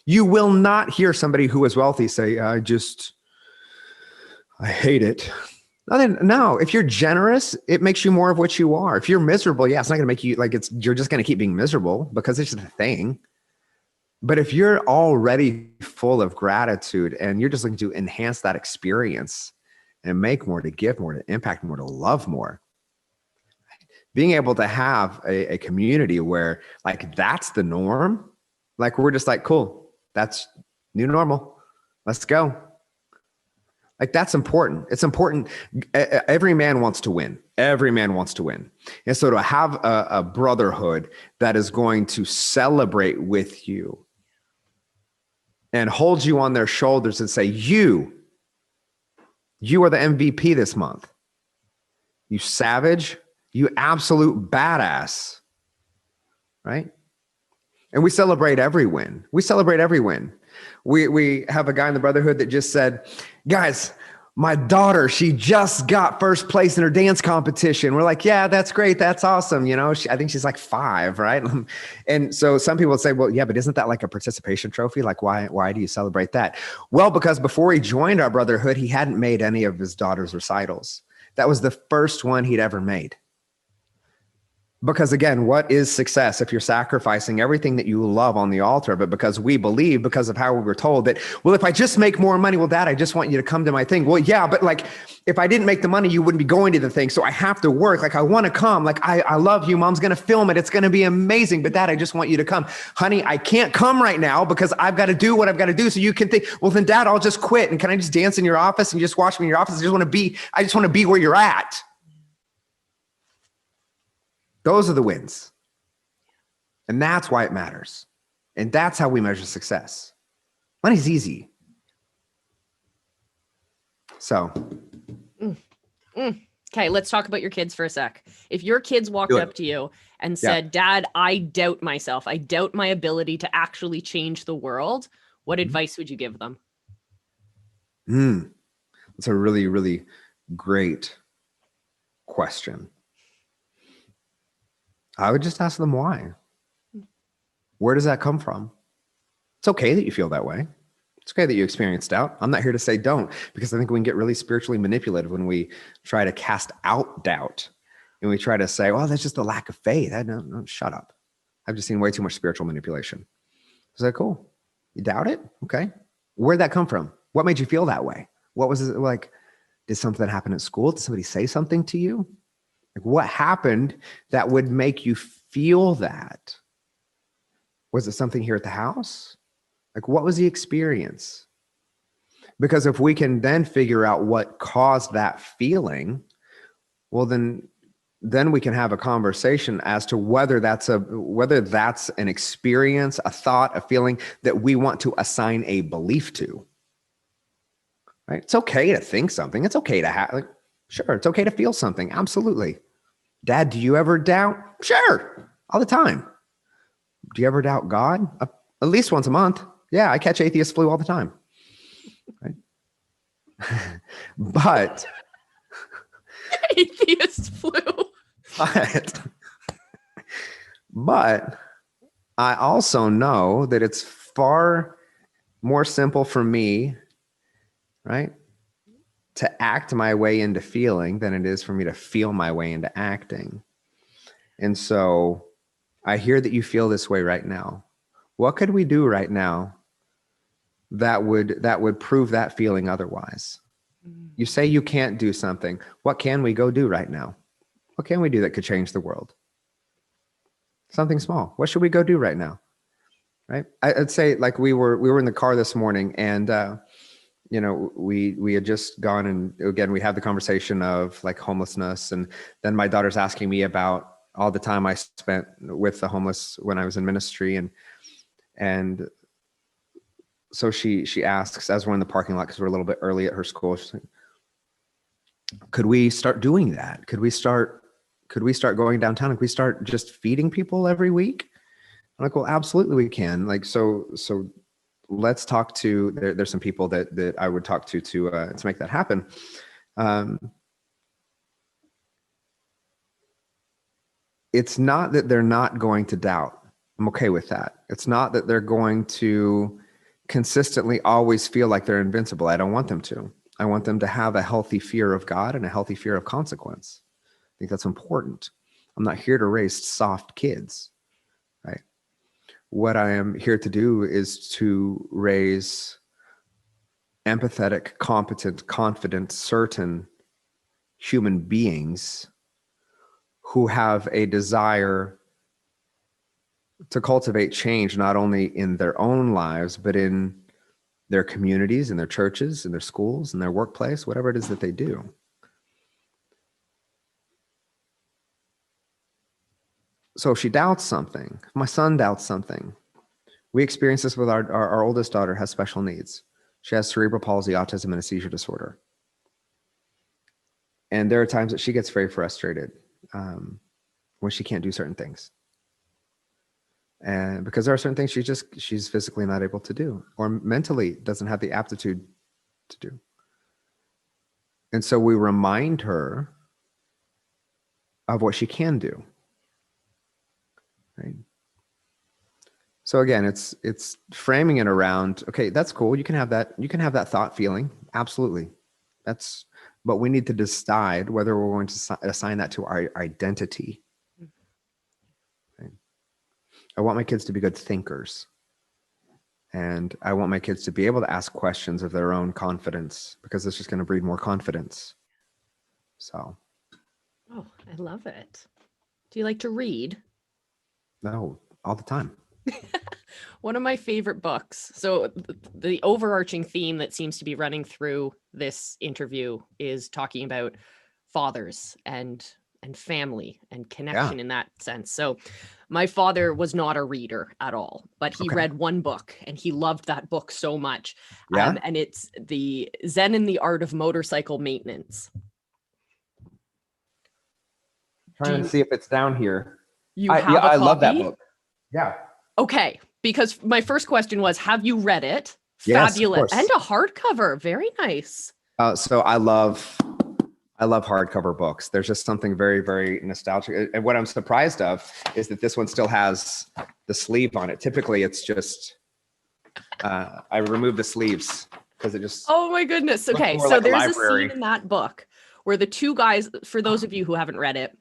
You will not hear somebody who is wealthy say, I hate it. No, if you're generous, it makes you more of what you are. If you're miserable, yeah, it's not going to make you you're just going to keep being miserable because it's just a thing. But if you're already full of gratitude and you're just looking to enhance that experience and make more, to give more, to impact more, to love more, being able to have a community where that's the norm, we're just cool, that's new normal, let's go. That's important. It's important. Every man wants to win. Every man wants to win. And so to have a brotherhood that is going to celebrate with you and hold you on their shoulders and say, you are the MVP this month. You savage, you absolute badass, right? And we celebrate every win. We celebrate every win. We have a guy in the brotherhood that just said, guys, my daughter, she just got first place in her dance competition. We're like, yeah, that's great. That's awesome. I think she's 5, right? And so some people say, well, yeah, but isn't that a participation trophy? Why do you celebrate that? Well, because before he joined our brotherhood, he hadn't made any of his daughter's recitals. That was the first one he'd ever made. Because again, what is success if you're sacrificing everything that you love on the altar? But because we believe, because of how we were told that, well, if I just make more money, well, Dad, I just want you to come to my thing. Well, yeah, but if I didn't make the money, you wouldn't be going to the thing. So I have to work. I want to come. I love you. Mom's going to film it. It's going to be amazing. But Dad, I just want you to come. Honey, I can't come right now because I've got to do what I've got to do. So you can think, well, then Dad, I'll just quit. And can I just dance in your office and just watch me in your office? I just want to be where you're at. Those are the wins. And that's why it matters. And that's how we measure success. Money's easy. So. Okay, let's talk about your kids for a sec. If your kids walked up to you and said, Dad, I doubt myself. I doubt my ability to actually change the world. What advice would you give them? That's a really, really great question. I would just ask them why. Where does that come from? It's okay that you feel that way. It's okay that you experience doubt. I'm not here to say don't, because I think we can get really spiritually manipulative when we try to cast out doubt and we try to say, well, that's just a lack of faith. No, shut up. I've just seen way too much spiritual manipulation. Is that cool? You doubt it? Okay. Where'd that come from? What made you feel that way? What was it like? Did something happen at school? Did somebody say something to you? What happened that would make you feel that? Was it something here at the house? What was the experience? Because if we can then figure out what caused that feeling, well, then we can have a conversation as to whether that's an experience, a thought, a feeling that we want to assign a belief to. Right? It's okay to think something. It's okay to have, sure, it's okay to feel something. Absolutely. Dad, do you ever doubt? Sure, all the time. Do you ever doubt God? At least once a month. Yeah, I catch atheist flu all the time. Right? But atheist flu. But I also know that it's far more simple for me, right, to act my way into feeling than it is for me to feel my way into acting. And so I hear that you feel this way right now. What could we do right now that would prove that feeling otherwise? You say you can't do something. What can we go do right now? What can we do that could change the world? Something small. What should we go do right now? Right? I'd say, like, we were in the car this morning, and we had just gone, and again, we had the conversation of like homelessness, and then my daughter's asking me about all the time I spent with the homeless when I was in ministry, and so she asks, as we're in the parking lot, because we're a little bit early at her school, she's like, could we start doing that? Could we start going downtown? Could we start just feeding people every week? I'm like, well, absolutely we can. Like, so let's talk to, there's some people that I would talk to make that happen. It's not that they're not going to doubt. I'm okay with that. It's not that they're going to consistently always feel like they're invincible. I don't want them to. I want them to have a healthy fear of God and a healthy fear of consequence. I think that's important. I'm not here to raise soft kids, right? What I am here to do is to raise empathetic, competent, confident, certain human beings who have a desire to cultivate change, not only in their own lives, but in their communities, in their churches, in their schools, in their workplace, whatever it is that they do. So if she doubts something, if my son doubts something, we experience this with our oldest daughter has special needs. She has cerebral palsy, autism, and a seizure disorder. And there are times that she gets very frustrated when she can't do certain things. And because there are certain things she's physically not able to do, or mentally doesn't have the aptitude to do. And so we remind her of what she can do. Right? So again, it's framing it around, okay, that's cool. You can have that thought, feeling. Absolutely. But we need to decide whether we're going to assign that to our identity. Right? I want my kids to be good thinkers. And I want my kids to be able to ask questions of their own confidence, because it's just going to breed more confidence. So. Oh, I love it. Do you like to read? No, all the time. One of my favorite books. So the overarching theme that seems to be running through this interview is talking about fathers and family and connection in that sense. So my father was not a reader at all, but he read one book and he loved that book so much. And it's the Zen and the Art of Motorcycle Maintenance. Trying to see if it's down here. I love that book. Yeah. Okay. Because my first question was, have you read it? Yes, fabulous. And a hardcover. Very nice. So I love hardcover books. There's just something very, very nostalgic. And what I'm surprised of is that this one still has the sleeve on it. Typically it's just, I remove the sleeves because it just. Oh my goodness. Okay. So like there's a scene in that book where the two guys, for those of you who haven't read it,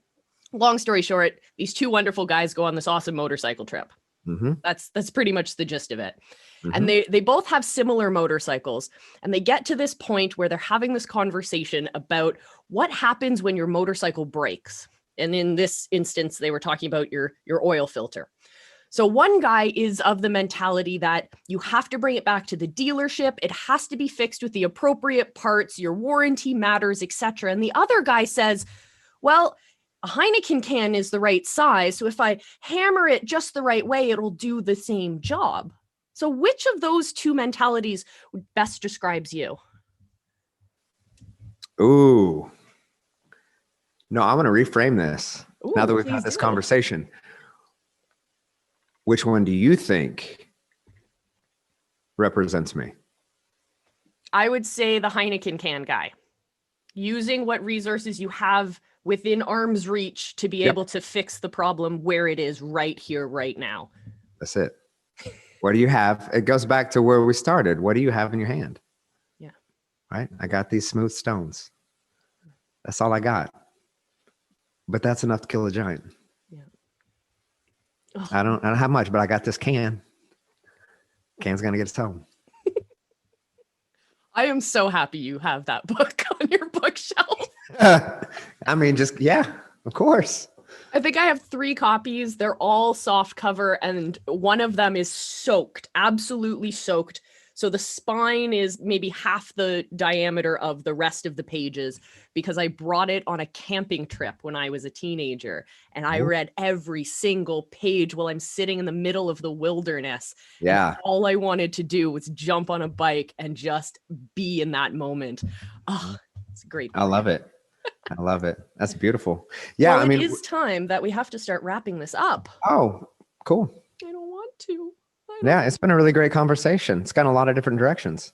long story short, these two wonderful guys go on this awesome motorcycle trip. Mm-hmm. That's pretty much the gist of it. Mm-hmm. And they both have similar motorcycles, and they get to this point where they're having this conversation about what happens when your motorcycle breaks. And in this instance, they were talking about your oil filter. So one guy is of the mentality that you have to bring it back to the dealership. It has to be fixed with the appropriate parts. Your warranty matters, etc. And the other guy says, well, a Heineken can is the right size. So if I hammer it just the right way, it'll do the same job. So which of those two mentalities best describes you? Ooh. No, I'm going to reframe this. Now that we've had this conversation. Which one do you think represents me? I would say the Heineken can guy. Using what resources you have within arm's reach to be able to fix the problem where it is right here, right now. That's it. What do you have? It goes back to where we started. What do you have in your hand? Yeah. Right? I got these smooth stones. That's all I got. But that's enough to kill a giant. Yeah. Oh. I don't have much, but I got this can. Can's going to get us home. I am so happy you have that book on your bookshelf. I mean, yeah, of course. I think I have 3 copies. They're all soft cover, and one of them is soaked, absolutely soaked. So the spine is maybe half the diameter of the rest of the pages, because I brought it on a camping trip when I was a teenager, and I read every single page while I'm sitting in the middle of the wilderness. Yeah. And all I wanted to do was jump on a bike and just be in that moment. Oh, it's a great book. I love it. I love it. That's beautiful. Yeah. Well, I mean, it is time that we have to start wrapping this up. oh, cool. I don't want to. Yeah, it's been a really great conversation. It's gone a lot of different directions.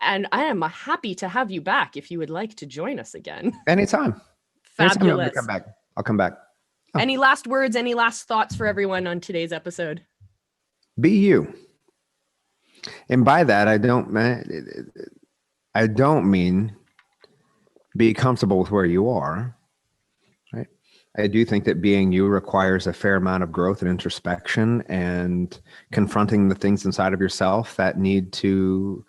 And I am happy to have you back if you would like to join us again. Anytime. Fabulous. Anytime you want me to come back, I'll come back. Oh. Any last words, any last thoughts for everyone on today's episode? Be you. And by that, I don't mean be comfortable with where you are, right? I do think that being you requires a fair amount of growth and introspection and confronting the things inside of yourself that need to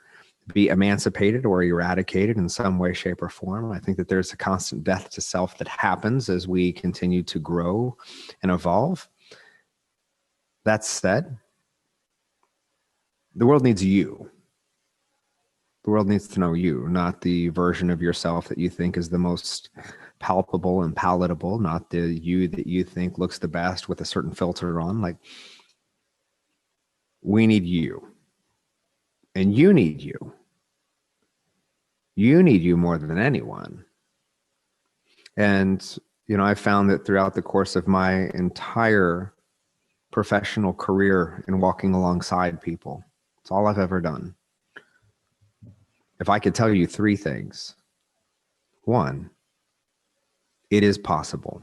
be emancipated or eradicated in some way, shape, or form. I think that there's a constant death to self that happens as we continue to grow and evolve. That said, the world needs you. The world needs to know you, not the version of yourself that you think is the most palpable and palatable, not the you that you think looks the best with a certain filter on. Like, we need you. And you need you. You need you more than anyone. And, I found that throughout the course of my entire professional career in walking alongside people, it's all I've ever done. If I could tell you 3 things. 1, it is possible.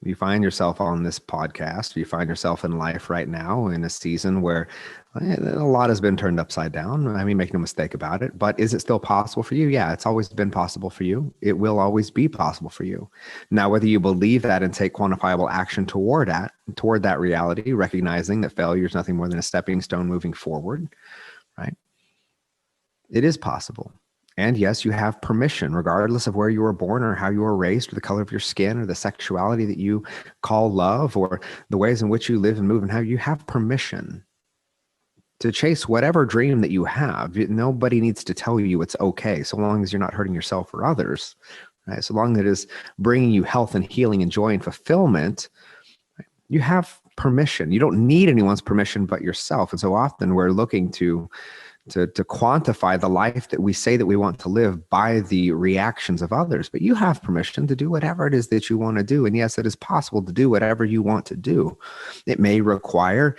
You find yourself on this podcast, you find yourself in life right now in a season where a lot has been turned upside down. I mean, make no mistake about it, but is it still possible for you? Yeah, it's always been possible for you. It will always be possible for you. Now, whether you believe that and take quantifiable action toward that reality, recognizing that failure is nothing more than a stepping stone moving forward, right? It is possible. And yes, you have permission, regardless of where you were born or how you were raised or the color of your skin or the sexuality that you call love or the ways in which you live and move and how you have permission to chase whatever dream that you have. Nobody needs to tell you it's okay, so long as you're not hurting yourself or others, right? So long as it is bringing you health and healing and joy and fulfillment, right? You have permission. You don't need anyone's permission but yourself. And so often we're looking to quantify the life that we say that we want to live by the reactions of others. But you have permission to do whatever it is that you want to do. And yes, it is possible to do whatever you want to do. It may require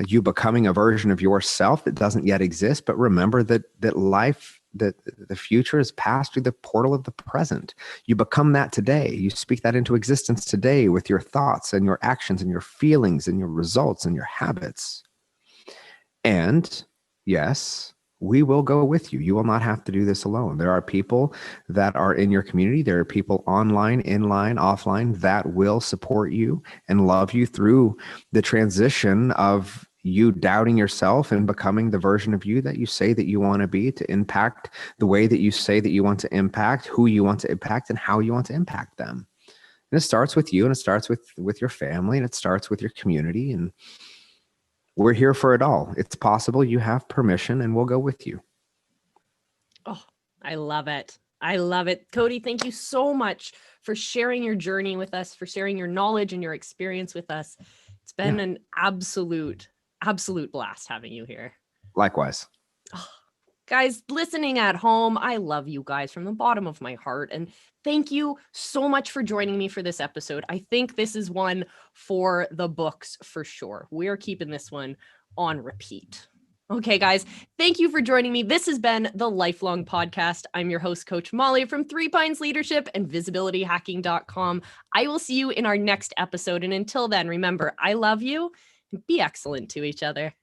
you becoming a version of yourself that doesn't yet exist. But remember that life, that the future is passed through the portal of the present. You become that today. You speak that into existence today with your thoughts and your actions and your feelings and your results and your habits. And yes, we will go with you. You will not have to do this alone. There are people that are in your community. There are people online, inline, offline that will support you and love you through the transition of you doubting yourself and becoming the version of you that you say that you want to be, to impact the way that you say that you want to impact, who you want to impact, and how you want to impact them. And it starts with you, and it starts with your family, and it starts with your community. And we're here for it all. It's possible. You have permission, and we'll go with you. Oh, I love it. I love it. Cody, thank you so much for sharing your journey with us, for sharing your knowledge and your experience with us. It's been an absolute blast having you here. Likewise. Oh, guys, listening at home, I love you guys from the bottom of my heart. And thank you so much for joining me for this episode. I think this is one for the books for sure. We're keeping this one on repeat. Okay, guys, thank you for joining me. This has been the Lifelong Podcast. I'm your host, Coach Molle from 3 Pines Leadership and visibilityhacking.com. I will see you in our next episode. And until then, remember, I love you and be excellent to each other.